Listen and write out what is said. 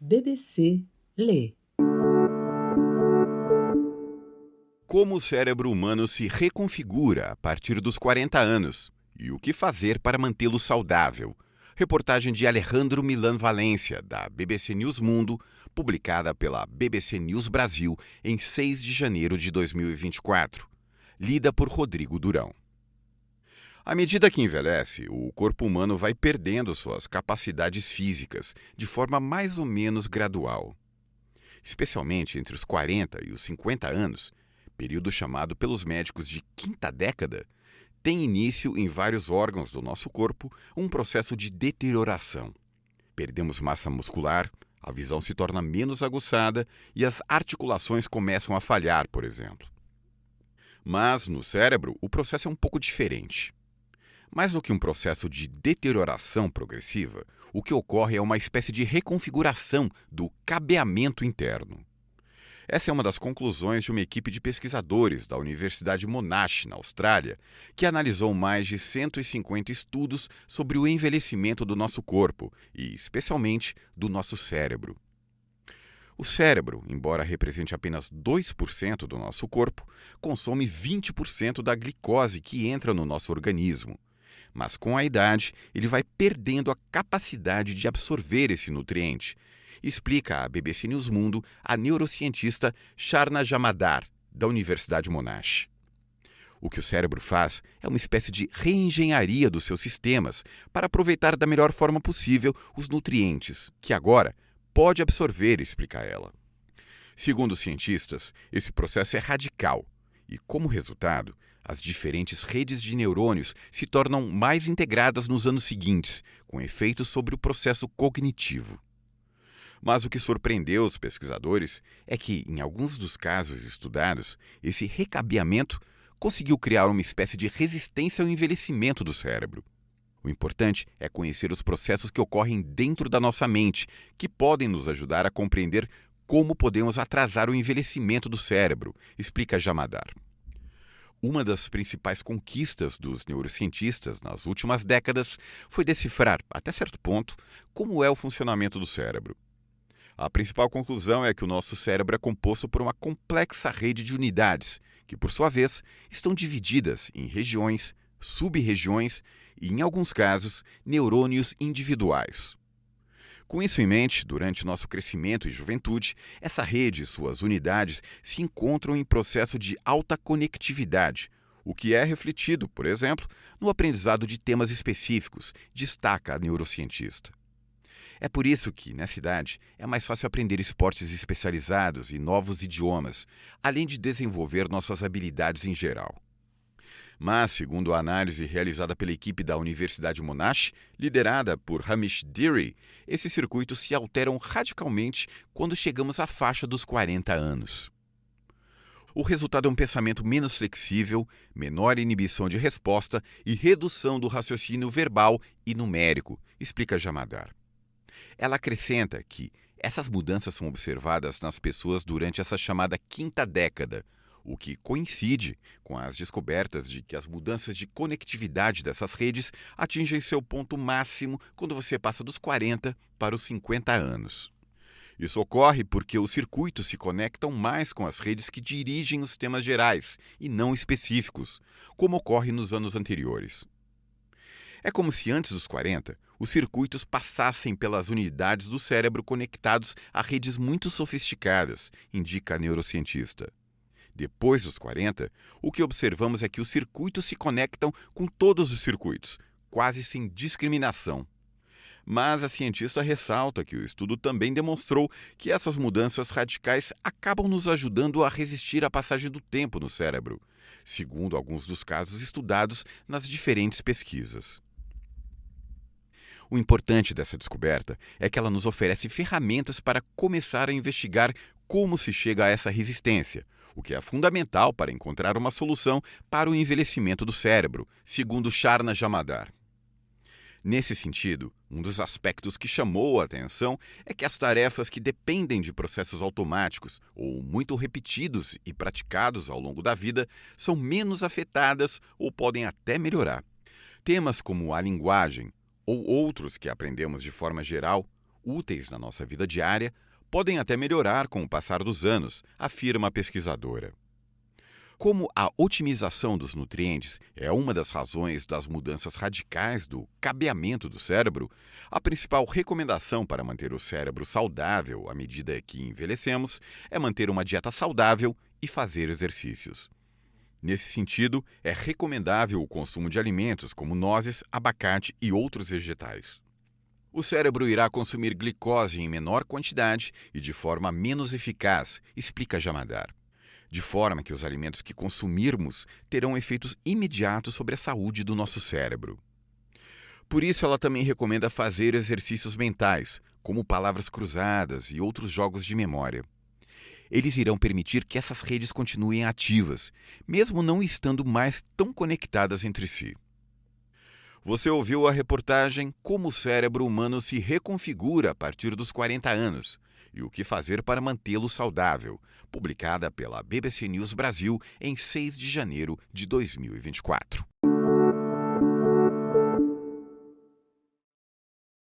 BBC Lê. Como o cérebro humano se reconfigura a partir dos 40 anos e o que fazer para mantê-lo saudável. Reportagem de Alejandro Milan Valência, da BBC News Mundo, publicada pela BBC News Brasil em 6 de janeiro de 2024. Lida por Rodrigo Durão. À medida que envelhece, o corpo humano vai perdendo suas capacidades físicas de forma mais ou menos gradual. Especialmente entre os 40 e os 50 anos, período chamado pelos médicos de quinta década, tem início em vários órgãos do nosso corpo um processo de deterioração. Perdemos massa muscular, a visão se torna menos aguçada e as articulações começam a falhar, por exemplo. Mas no cérebro, o processo é um pouco diferente. Mais do que um processo de deterioração progressiva, o que ocorre é uma espécie de reconfiguração do cabeamento interno. Essa é uma das conclusões de uma equipe de pesquisadores da Universidade Monash, na Austrália, que analisou mais de 150 estudos sobre o envelhecimento do nosso corpo e, especialmente, do nosso cérebro. O cérebro, embora represente apenas 2% do nosso corpo, consome 20% da glicose que entra no nosso organismo. Mas com a idade, ele vai perdendo a capacidade de absorver esse nutriente, explica à BBC News Mundo a neurocientista Sharna Jamadar, da Universidade Monash. O que o cérebro faz é uma espécie de reengenharia dos seus sistemas para aproveitar da melhor forma possível os nutrientes, que agora pode absorver, explica ela. Segundo os cientistas, esse processo é radical e, como resultado, as diferentes redes de neurônios se tornam mais integradas nos anos seguintes, com efeitos sobre o processo cognitivo. Mas o que surpreendeu os pesquisadores é que, em alguns dos casos estudados, esse recabeamento conseguiu criar uma espécie de resistência ao envelhecimento do cérebro. O importante é conhecer os processos que ocorrem dentro da nossa mente, que podem nos ajudar a compreender como podemos atrasar o envelhecimento do cérebro, explica Jamadar. Uma das principais conquistas dos neurocientistas nas últimas décadas foi decifrar, até certo ponto, como é o funcionamento do cérebro. A principal conclusão é que o nosso cérebro é composto por uma complexa rede de unidades, que, por sua vez, estão divididas em regiões, sub-regiões e, em alguns casos, neurônios individuais. Com isso em mente, durante nosso crescimento e juventude, essa rede e suas unidades se encontram em processo de alta conectividade, o que é refletido, por exemplo, no aprendizado de temas específicos, destaca a neurocientista. É por isso que, nessa idade, é mais fácil aprender esportes especializados e novos idiomas, além de desenvolver nossas habilidades em geral. Mas, segundo a análise realizada pela equipe da Universidade Monash, liderada por Hamish Deary, esses circuitos se alteram radicalmente quando chegamos à faixa dos 40 anos. O resultado é um pensamento menos flexível, menor inibição de resposta e redução do raciocínio verbal e numérico, explica Jamadar. Ela acrescenta que essas mudanças são observadas nas pessoas durante essa chamada quinta década, o que coincide com as descobertas de que as mudanças de conectividade dessas redes atingem seu ponto máximo quando você passa dos 40 para os 50 anos. Isso ocorre porque os circuitos se conectam mais com as redes que dirigem os temas gerais e não específicos, como ocorre nos anos anteriores. É como se antes dos 40, os circuitos passassem pelas unidades do cérebro conectados a redes muito sofisticadas, indica a neurocientista. Depois dos 40, o que observamos é que os circuitos se conectam com todos os circuitos, quase sem discriminação. Mas a cientista ressalta que o estudo também demonstrou que essas mudanças radicais acabam nos ajudando a resistir à passagem do tempo no cérebro, segundo alguns dos casos estudados nas diferentes pesquisas. O importante dessa descoberta é que ela nos oferece ferramentas para começar a investigar como se chega a essa resistência, o que é fundamental para encontrar uma solução para o envelhecimento do cérebro, segundo Sharna Jamadar. Nesse sentido, um dos aspectos que chamou a atenção é que as tarefas que dependem de processos automáticos ou muito repetidos e praticados ao longo da vida são menos afetadas ou podem até melhorar. Temas como a linguagem ou outros que aprendemos de forma geral, úteis na nossa vida diária, podem até melhorar com o passar dos anos, afirma a pesquisadora. Como a otimização dos nutrientes é uma das razões das mudanças radicais do cabeamento do cérebro, a principal recomendação para manter o cérebro saudável à medida que envelhecemos é manter uma dieta saudável e fazer exercícios. Nesse sentido, é recomendável o consumo de alimentos como nozes, abacate e outros vegetais. O cérebro irá consumir glicose em menor quantidade e de forma menos eficaz, explica Jamadar, de forma que os alimentos que consumirmos terão efeitos imediatos sobre a saúde do nosso cérebro. Por isso, ela também recomenda fazer exercícios mentais, como palavras cruzadas e outros jogos de memória. Eles irão permitir que essas redes continuem ativas, mesmo não estando mais tão conectadas entre si. Você ouviu a reportagem Como o cérebro humano se reconfigura a partir dos 40 anos e o que fazer para mantê-lo saudável, publicada pela BBC News Brasil em 6 de janeiro de 2024.